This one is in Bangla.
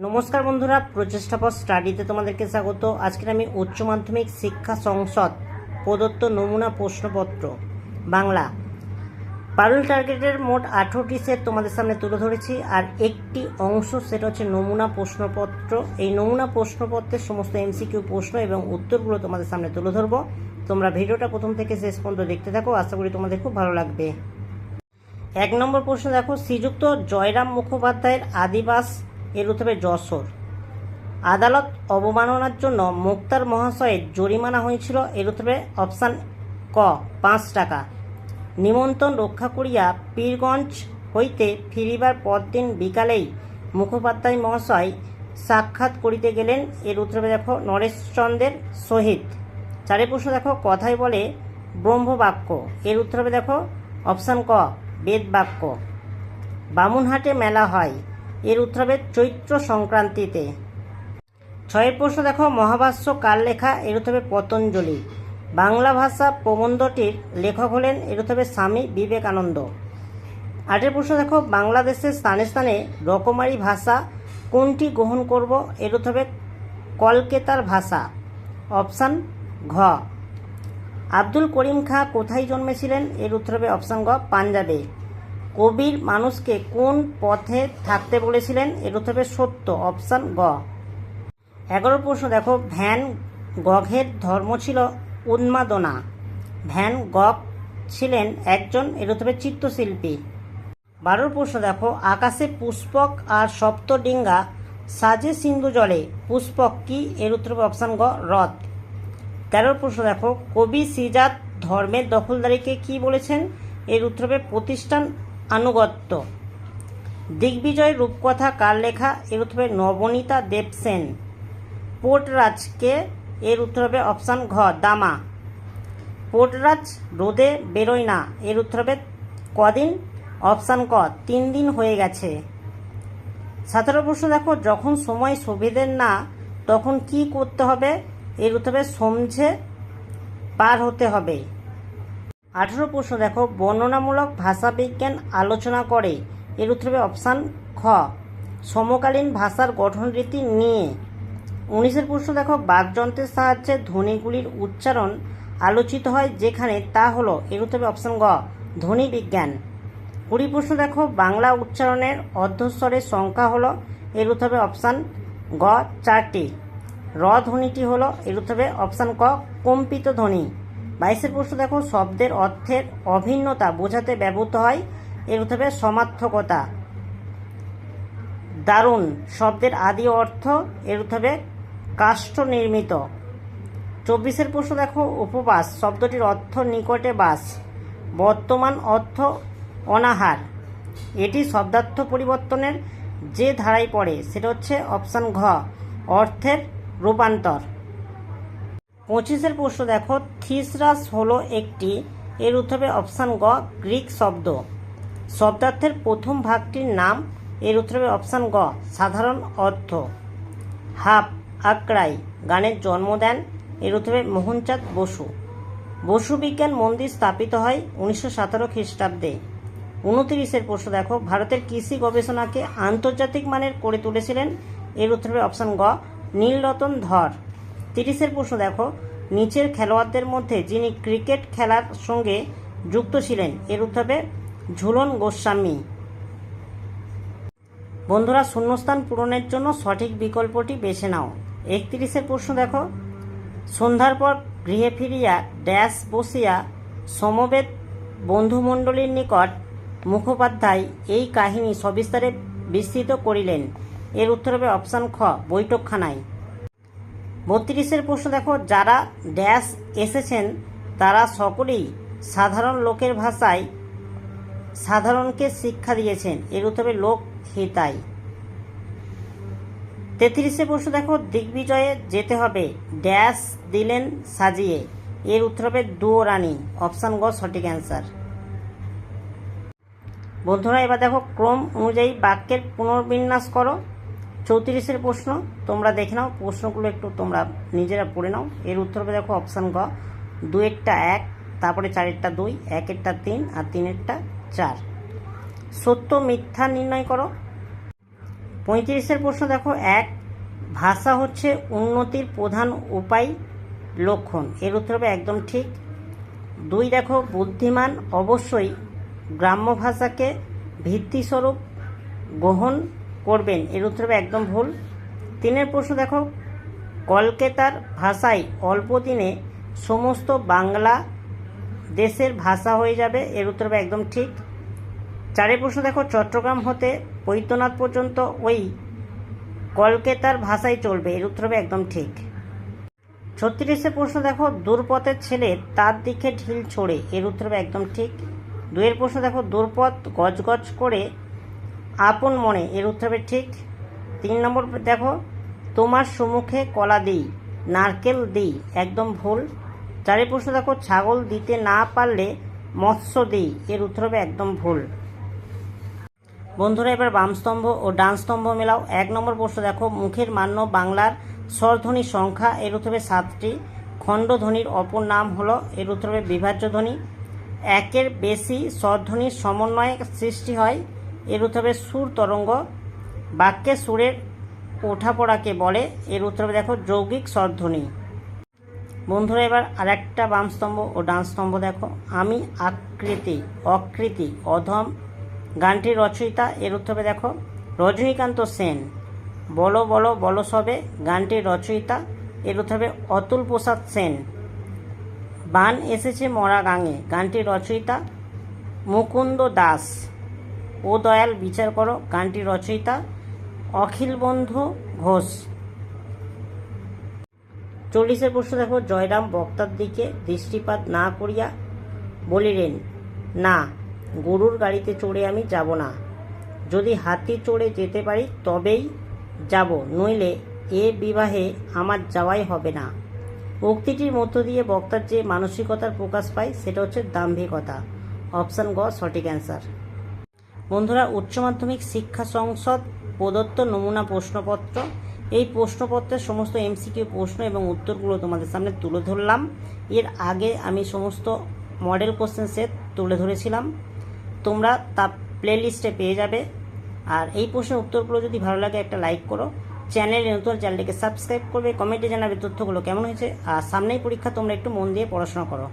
নমস্কার বন্ধুরা, প্রচেষ্টা ফর স্টাডিতে তোমাদেরকে স্বাগত। আজকে আমি উচ্চ মাধ্যমিক শিক্ষা সংসদ প্রদত্ত নমুনা প্রশ্নপত্র বাংলা পারুল টার্গেটের মোট 18টি সেট তোমাদের সামনে তুলে ধরেছি। আর একটি অংশ সেটা হচ্ছে নমুনা প্রশ্নপত্র। এই নমুনা প্রশ্নপত্রের সমস্ত এমসিকিউ প্রশ্ন এবং উত্তরগুলো তোমাদের সামনে তুলে ধরবো। তোমরা ভিডিওটা প্রথম থেকে শেষ পর্যন্ত দেখতে থাকো, আশা করি তোমাদের খুব ভালো লাগবে। 1 নম্বর প্রশ্ন দেখো, শ্রীযুক্ত জয়রাম মুখোপাধ্যায়ের আদিবাস এর উত্তরে যশোর। আদালত অবমাননার জন্য মুক্তার মহাশয়ের জরিমানা হয়েছিল এর উত্তরে অপশান ক 5 টাকা। নিমন্ত্রণ রক্ষা করিয়া পীরগঞ্জ হইতে ফিরিবার পরদিন বিকালেই মুখোপাধ্যায় মহাশয় সাক্ষাৎ করিতে গেলেন এর উত্তরে দেখো নরেশচন্দ্রের সহিত। 4 প্রশ্ন দেখো, কথায় বলে ব্রহ্মবাক্য এর উত্তরে দেখো অপশান ক বেদ বাক্য। বামুনহাটে মেলা হয় এর উত্তর হবে চৈত্র সংক্রান্তিতে। 6 প্রশ্ন দেখো, মহাভাষ্য কার লেখা এর উত্তর হবে পতঞ্জলি। বাংলা ভাষা প্রবন্ধটির লেখক হলেন এর উত্তর হবে স্বামী বিবেকানন্দ। 8 প্রশ্ন দেখো, বাংলাদেশের স্থানে স্থানে রকমারি ভাষা কোনটি গ্রহণ করব এর উত্তর হবে কলকাতার ভাষা, অপশান ঘ। আব্দুল করিম খাঁ কোথায় জন্মেছিলেন এর উত্তর হবে অপশান গ পাঞ্জাবে। কবির মানুষকে কোন পথে থাকতে বলেছিলেন এর উত্তর হবে সত্য, অপশান গ। 11 প্রশ্ন দেখো, ভ্যান গঘের ধর্ম ছিল উন্মাদনা। ভ্যান গঘ ছিলেন একজন এর উত্তর হবে চিত্রশিল্পী। 12 প্রশ্ন দেখো, আকাশে পুষ্পক আর সপ্তডিঙ্গা সাজে সিন্ধু জলে পুষ্পক কি এর উত্তর হবে অপশান গ রথ। 13 প্রশ্ন দেখো, কবি শ্রীজাত ধর্মের দখলদারিকে কি বলেছেন এর উত্তর হবে প্রতিষ্ঠান আনুগত্য। দিগ্বিজয় রূপকথা কার লেখা এর উত্তর হবে নবনীতা দেবসেন। পোর্টরাজকে এর উত্তর হবে অপশান ঘ দামা। পোর্টরাজ রোদে বেরোয় না এর উত্তর হবে কদিন, অপশান ক 3 দিন হয়ে গেছে। 17 প্রশ্ন দেখো, যখন সময় সুবিধের না তখন কি করতে হবে এর উত্তর হবে সমঝে পার হতে হবে। 18 প্রশ্ন দেখো, বর্ণনামূলক ভাষাবিজ্ঞান আলোচনা করে এর উত্তর হবে অপশান খ সমকালীন ভাষার গঠনরীতি নিয়ে। 19 প্রশ্ন দেখো, বাকযন্ত্রের সাহায্যে ধ্বনিগুলির উচ্চারণ আলোচিত হয় যেখানে তা হলো এর উত্তর হবে অপশান গ ধ্বনি বিজ্ঞান। 20 প্রশ্ন দেখো, বাংলা উচ্চারণের অর্ধস্বরের সংখ্যা হলো এর উত্তর হবে অপশান গ 4টি। র ধ্বনিটি হলো এর উত্তর হবে অপশান ক কম্পিত ধ্বনি। 22 প্রশ্ন দেখো, শব্দের অর্থের অভিন্নতা বোঝাতে ব্যবহৃত হয় এর উত্তর হবে সমার্থকতা। দারুণ শব্দের আদি অর্থ এর উত্তর হবে কাষ্ঠ নির্মিত। 24 প্রশ্ন দেখো, উপবাস শব্দটির অর্থ নিকটে বাস, বর্তমান অর্থ অনাহার। এটি শব্দার্থ পরিবর্তনের যে ধারায় পড়ে সেটা হচ্ছে অপশান ঘ অর্থের রূপান্তর। 25 প্রশ্ন দেখো, থিসরাস হলো একটি এর উত্তর হবে অপশান গ গ্রিক শব্দ। শব্দার্থের প্রথম ভাগটির নাম এর উত্তর হবে অপশান গ সাধারণ অর্থ। হাফ আক্রাই গানের জন্ম দেন এর উত্তর হবে মোহনচাঁদ বসু। বসু বিজ্ঞান মন্দির স্থাপিত হয় 1917 খ্রিস্টাব্দে। 29 প্রশ্ন দেখো, ভারতের কৃষি গবেষণাকে আন্তর্জাতিক মানের করে তুলেছিলেন এর উত্তর হবে অপশান গ নীলরতন ধর। 30 প্রশ্ন দেখো, নিচের খেলোয়াড়দের মধ্যে যিনি ক্রিকেট খেলার সঙ্গে যুক্ত ছিলেন এর উত্তর হবে ঝুলন গোস্বামী। বন্ধুরা, শূন্যস্থান পূরণের জন্য সঠিক বিকল্পটি বেছে নাও। 31 প্রশ্ন দেখো, সন্ধ্যার পর গৃহে ফিরিয়া ড্যাশ বসিয়া সমবেত বন্ধুমণ্ডলীর নিকট মুখোপাধ্যায় এই কাহিনী সবিস্তারে বিস্তৃত করিলেন এর উত্তর হবে অপশান খ বৈঠকখানায়। 32 প্রশ্ন দেখো, যারা ড্যাশ এসেছেন তারা সকলেই সাধারণ লোকের ভাষায় সাধারণকে শিক্ষা দিয়েছেন এর উত্তর হবে লোক হিতাই। 33 প্রশ্ন দেখো, দিগ্বিজয়ে যেতে হবে ড্যাশ দিলেন সাজিয়ে এর উত্তর হবে দুয়োরানি, অপশান গ সঠিক অ্যান্সার। বন্ধুরা, এবার দেখো ক্রম অনুযায়ী বাক্যের পুনর্বিন্যাস করো। 34 প্রশ্ন তোমরা দেখে নাও, প্রশ্নগুলো একটু তোমরা নিজেরা পড়ে নাও। এর উত্তর হবে দেখো অপশান গ 2-এরটা 1, তারপরে 4-এরটা 2, 1-এরটা 3 আর 3-এরটা 4। সত্য মিথ্যা নির্ণয় করো। 35-এর প্রশ্ন দেখো, এক, ভাষা হচ্ছে উন্নতির প্রধান উপায় লক্ষণ। এর উত্তর হবে একদম ঠিক। 2, দেখো, বুদ্ধিমান অবশ্যই গ্রাম্য ভাষাকে ভিত্তিস্বরূপ গ্রহণ করবেন। এর উত্তর হবে একদম ভুল। 3-এর প্রশ্ন দেখো, কলকাতার ভাষায় অল্প দিনে সমস্ত বাংলা দেশের ভাষা হয়ে যাবে। এর উত্তর হবে একদম ঠিক। 4-এর প্রশ্ন দেখো, চট্টগ্রাম হতে বৈদ্যনাথ পর্যন্ত ওই কলকাতার ভাষায় চলবে। এর উত্তর হবে একদম ঠিক। 36-এর প্রশ্ন দেখো, দূরপথের ছেলে তার দিকে ঢিল ছোড়ে। এর উত্তর হবে একদম ঠিক। 2-এর প্রশ্ন দেখো, দূরপথ গজগজ করে আপন মনে। এর উত্তর হবে ঠিক। 3 নম্বর দেখো, তোমার সম্মুখে কলা দিই নারকেল দিই। একদম ভুল। 4-এর প্রশ্ন দেখো, ছাগল দিতে না পারলে মৎস্য দিই। এর উত্তর হবে একদম ভুল। বন্ধুরা, এবার বাম স্তম্ভ ও ডান স্তম্ভ মেলাও। 1 নম্বর প্রশ্ন দেখো, মুখের মান্য বাংলার স্বরধ্বনির সংখ্যা। এর উত্তর হবে 7টি। খণ্ডধ্বনির অপর নাম হলো। এর উত্তর হবে বিভাজ্য ধ্বনি। 1-এর বেশি স্বরধ্বনির সমন্বয়ে সৃষ্টি হয়। এর উত্তর হবে সুর তরঙ্গ। বাক্যে সুরের ওঠাপড়াকে বলে। এর উত্তর হবে দেখো যৌগিক স্বরধ্বনি। বন্ধুরা, এবার আরেকটা বাম স্তম্ভ ও ডান স্তম্ভ দেখো। আমি আকৃতি অকৃতি অধম গানটির রচয়িতা। এর উত্তর হবে দেখো রজনীকান্ত সেন। বলো বলো বলো সবে গানটির রচয়িতা। এর উত্তর হবে অতুল প্রসাদ সেন। বান এসেছে মরা গাঙে গানটির রচয়িতা মুকুন্দ দাস। ও দয়াল বিচার করো গানটির রচয়িতা অখিল বন্ধু ঘোষ। 40-এর প্রশ্ন দেখো, জয়রাম বক্তার দিকে দৃষ্টিপাত না করিয়া বলিলেন, না, গরুর গাড়িতে চড়ে আমি যাব না। যদি হাতি চড়ে যেতে পারি তবেই যাব, নইলে এ বিবাহে আমার যাওয়াই হবে না। উক্তিটির মধ্য দিয়ে বক্তার যে মানসিকতার প্রকাশ পায় সেটা হচ্ছে দাম্ভিকতা। অপশান গ সঠিক অ্যান্সার। বন্ধুরা, উচ্চ মাধ্যমিক শিক্ষা সংসদ প্রদত্ত নমুনা প্রশ্নপত্র। এই প্রশ্নপত্রের সমস্ত এমসিকিউ প্রশ্ন এবং উত্তরগুলো তোমাদের সামনে তুলে ধরলাম। এর আগে আমি সমস্ত মডেল কোশ্চেন সেট তুলে ধরেছিলাম, তোমরা তা প্লেলিস্টে পেয়ে যাবে। আর এই প্রশ্নের উত্তরগুলো যদি ভালো লাগে একটা লাইক করো, চ্যানেলে নতুন চ্যানেলটিকে সাবস্ক্রাইব করবে, কমেন্টে জানাবে তথ্যগুলো কেমন হয়েছে। আর সামনেই পরীক্ষা, তোমরা একটু মন দিয়ে পড়াশোনা করো।